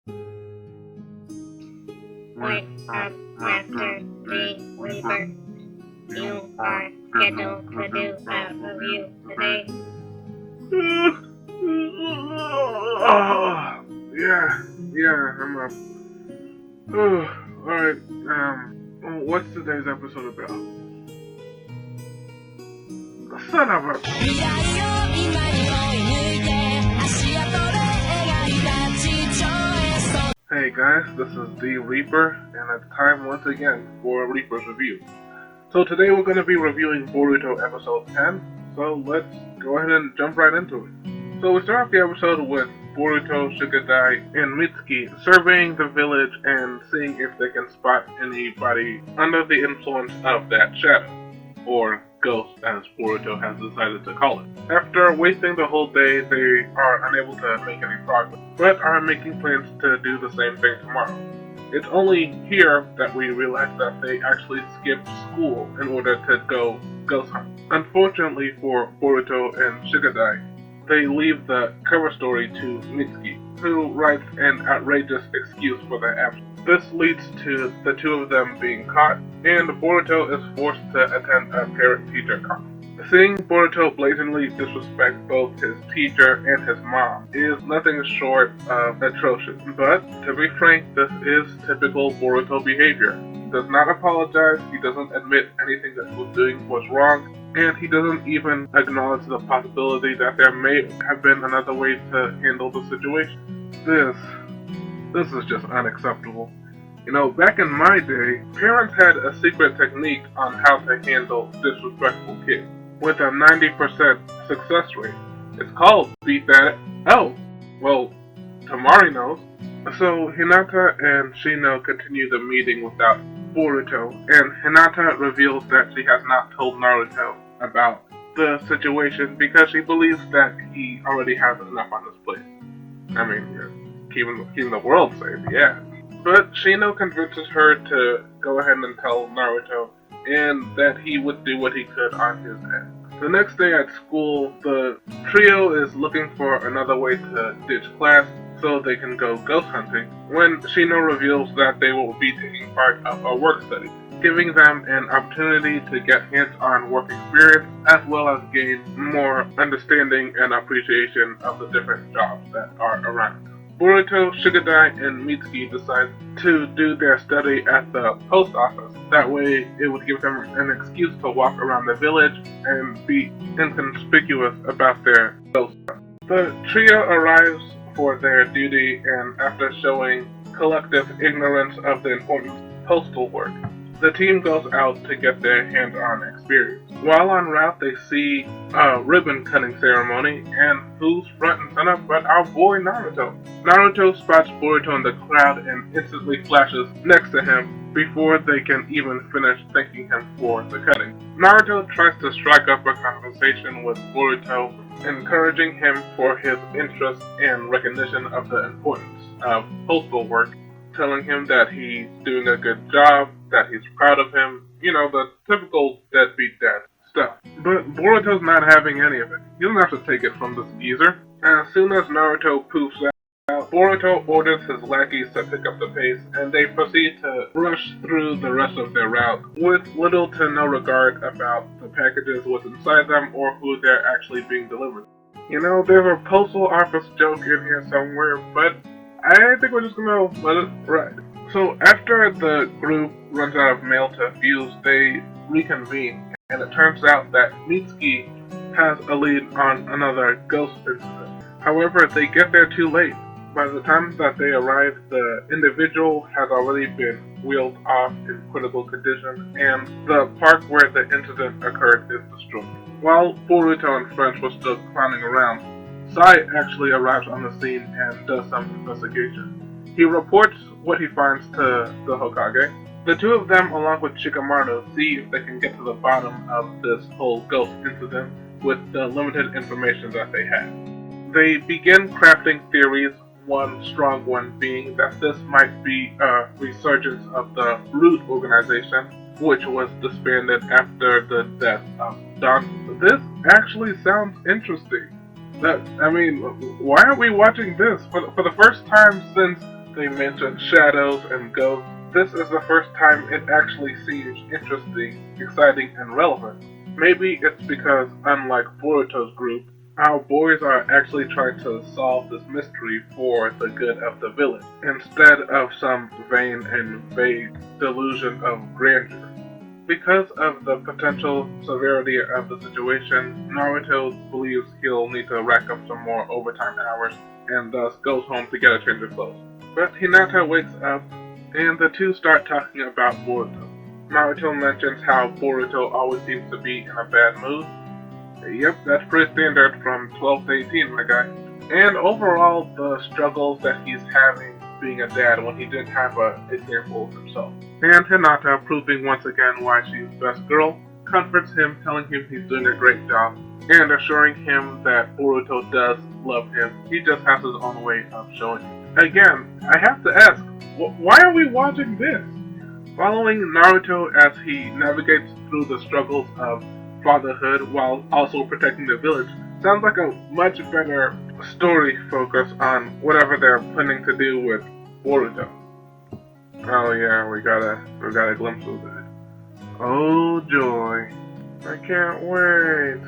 Wake up, Master the Reaper. You are scheduled to do a review today. I'm up. Alright, what's today's episode about? Son of a... Hey guys, this is the Reaper, and it's time once again for a Reaper's Review. So today we're going to be reviewing Boruto episode 10, so let's go ahead and jump right into it. So we start off the episode with Boruto, Shigadai, and Mitsuki surveying the village and seeing if they can spot anybody under the influence of that shadow, or ghost as Boruto has decided to call it. After wasting the whole day, they are unable to make any progress, but are making plans to do the same thing tomorrow. It's only here that we realize that they actually skipped school in order to go ghost hunt. Unfortunately for Boruto and Shigadai, they leave the cover story to Mitsuki, who writes an outrageous excuse for their absence. This leads to the two of them being caught, and Boruto is forced to attend a parent-teacher conference. Seeing Boruto blatantly disrespect both his teacher and his mom is nothing short of atrocious. But, to be frank, this is typical Boruto behavior. He does not apologize, he doesn't admit anything that he was doing was wrong, and he doesn't even acknowledge the possibility that there may have been another way to handle the situation. This is just unacceptable. You know, back in my day, parents had a secret technique on how to handle disrespectful kids, with a 90% success rate. It's called Beat That. Oh, well, Tamari knows. So Hinata and Shino continue the meeting without Boruto, and Hinata reveals that she has not told Naruto about the situation because she believes that he already has enough on his plate. I mean, keeping the world safe, yeah. But Shino convinces her to go ahead and tell Naruto, and that he would do what he could on his end. The next day at school, the trio is looking for another way to ditch class so they can go ghost hunting, when Shino reveals that they will be taking part of a work study, giving them an opportunity to get hands-on work experience as well as gain more understanding and appreciation of the different jobs that are around. Boruto, Shigadai, and Mitsuki decide to do their study at the post office. That way, it would give them an excuse to walk around the village and be inconspicuous about their ghost hunt. The trio arrives for their duty, and after showing collective ignorance of the important postal work, the team goes out to get their hands-on experience. While en route, they see a ribbon-cutting ceremony, and who's front and center but our boy Naruto. Naruto spots Boruto in the crowd and instantly flashes next to him before they can even finish thanking him for the cutting. Naruto tries to strike up a conversation with Boruto, encouraging him for his interest and recognition of the importance of postal work, telling him that he's doing a good job, that he's proud of him, you know, the typical deadbeat dad stuff. But Boruto's not having any of it. He doesn't have to take it from this geezer. As soon as Naruto poofs out, Boruto orders his lackeys to pick up the pace, and they proceed to rush through the rest of their route, with little to no regard about the packages, what's inside them, or who they're actually being delivered. You know, there's a postal office joke in here somewhere, but I think we're just gonna let it ride. So after the group runs out of mail to fuse, they reconvene, and it turns out that Mitsuki has a lead on another ghost incident. However, they get there too late. By the time that they arrive, the individual has already been wheeled off in critical condition, and the park where the incident occurred is destroyed. While Boruto and friends were still clowning around, Sai actually arrives on the scene and does some investigation. He reports what he finds to the Hokage. The two of them, along with Shikamaru, see if they can get to the bottom of this whole ghost incident with the limited information that they have. They begin crafting theories, one strong one being that this might be a resurgence of the Root organization, which was disbanded after the death of Don. This actually sounds interesting. Why aren't we watching this? For the first time since They mention shadows and ghosts. This is the first time it actually seems interesting, exciting, and relevant. Maybe it's because, unlike Boruto's group, our boys are actually trying to solve this mystery for the good of the village, instead of some vain and vague delusion of grandeur. Because of the potential severity of the situation, Naruto believes he'll need to rack up some more overtime hours and thus goes home to get a change of clothes. But Hinata wakes up and the two start talking about Boruto. Naruto mentions how Boruto always seems to be in a bad mood. Yep, that's pretty standard from 12 to 18, my guy. And overall, the struggles that he's having being a dad when he didn't have an example himself. And Hinata, proving once again why she's best girl, comforts him, telling him he's doing a great job, and assuring him that Boruto does love him. He just has his own way of showing it. Again, I have to ask, why are we watching this? Following Naruto as he navigates through the struggles of fatherhood while also protecting the village sounds like a much better story focus on whatever they're planning to do with Boruto. Oh yeah, we got a glimpse of that. Oh joy. I can't wait.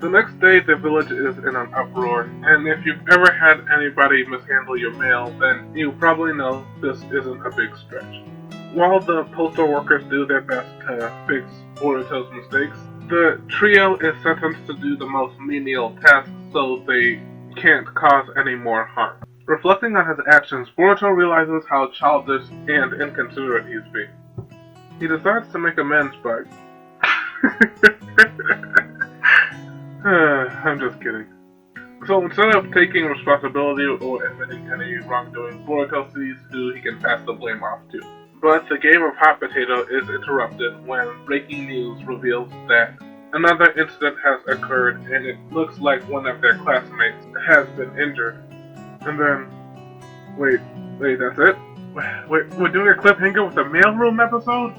The next day the village is in an uproar, and if you've ever had anybody mishandle your mail, then you probably know this isn't a big stretch. While the postal workers do their best to fix Boruto's mistakes, the trio is sentenced to do the most menial tasks so they can't cause any more harm. Reflecting on his actions, Boruto realizes how childish and inconsiderate he's being. He decides to make amends by... I'm just kidding. So instead of taking responsibility or admitting any wrongdoing, Boruto sees who he can pass the blame off to. But the game of hot potato is interrupted when breaking news reveals that another incident has occurred and it looks like one of their classmates has been injured. And then, wait, that's it? Wait, we're doing a cliffhanger with a mailroom episode?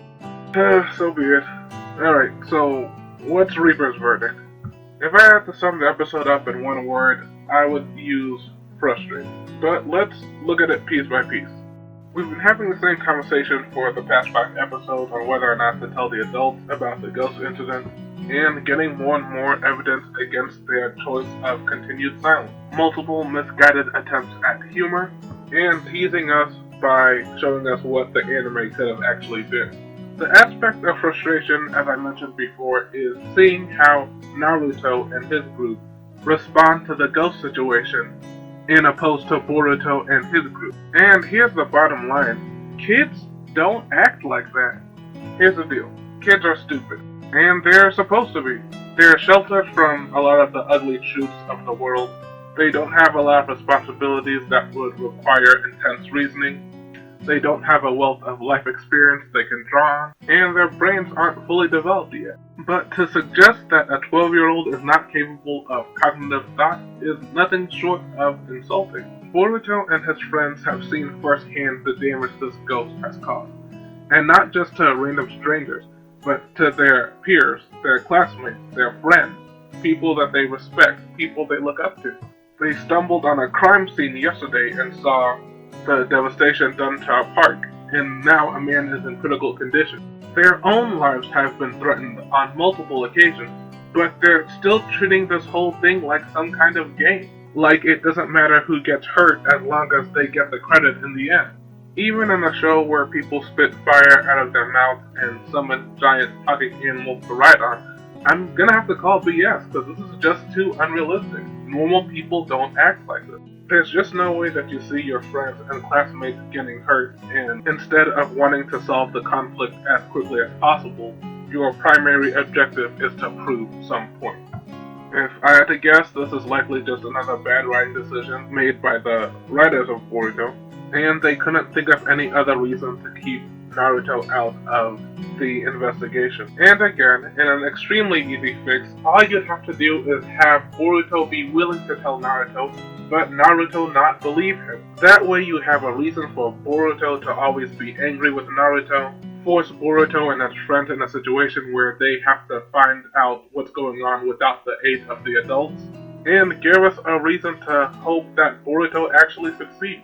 So be it. Alright, so what's Reaper's verdict? If I had to sum the episode up in one word, I would use frustrated. But let's look at it piece by piece. We've been having the same conversation for the past 5 episodes on whether or not to tell the adults about the ghost incident, and getting more and more evidence against their choice of continued silence. Multiple misguided attempts at humor, and teasing us by showing us what the anime could have actually been. The aspect of frustration, as I mentioned before, is seeing how Naruto and his group respond to the ghost situation in opposed to Boruto and his group. And here's the bottom line. Kids don't act like that. Here's the deal. Kids are stupid. And they're supposed to be. They're sheltered from a lot of the ugly truths of the world. They don't have a lot of responsibilities that would require intense reasoning. They don't have a wealth of life experience they can draw on, and their brains aren't fully developed yet. But to suggest that a 12-year-old is not capable of cognitive thought is nothing short of insulting. Boruto and his friends have seen firsthand the damage this ghost has caused, and not just to random strangers, but to their peers, their classmates, their friends, people that they respect, people they look up to. They stumbled on a crime scene yesterday and saw the devastation done to our park, and now a man is in critical condition. Their own lives have been threatened on multiple occasions, but they're still treating this whole thing like some kind of game. Like it doesn't matter who gets hurt as long as they get the credit in the end. Even in a show where people spit fire out of their mouth and summon giant talking animals to ride on, I'm gonna have to call BS because this is just too unrealistic. Normal people don't act like this. There's just no way that you see your friends and classmates getting hurt, and instead of wanting to solve the conflict as quickly as possible, your primary objective is to prove some point. If I had to guess, this is likely just another bad writing decision made by the writers of Boruto, and they couldn't think of any other reason to keep Naruto out of the investigation. And again, in an extremely easy fix, all you'd have to do is have Boruto be willing to tell Naruto, but Naruto not believe him. That way you have a reason for Boruto to always be angry with Naruto, force Boruto and his friends in a situation where they have to find out what's going on without the aid of the adults, and give us a reason to hope that Boruto actually succeeds.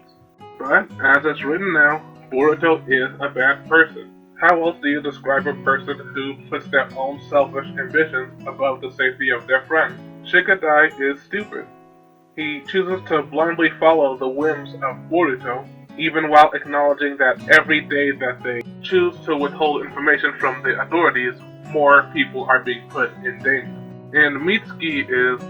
But, as it's written now, Boruto is a bad person. How else do you describe a person who puts their own selfish ambitions above the safety of their friends? Shikadai is stupid. He chooses to blindly follow the whims of Boruto, even while acknowledging that every day that they choose to withhold information from the authorities, more people are being put in danger. And Mitsuki is,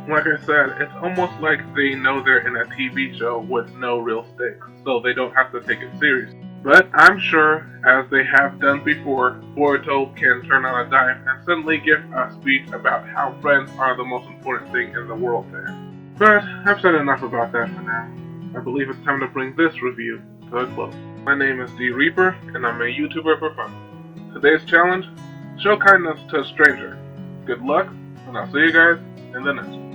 like I said, it's almost like they know they're in a TV show with no real stakes, so they don't have to take it seriously. But I'm sure, as they have done before, Boruto can turn on a dime and suddenly give a speech about how friends are the most important thing in the world to him. But I've said enough about that for now. I believe it's time to bring this review to a close. My name is D Reaper, and I'm a YouTuber for fun. Today's challenge: show kindness to a stranger. Good luck, and I'll see you guys in the next one.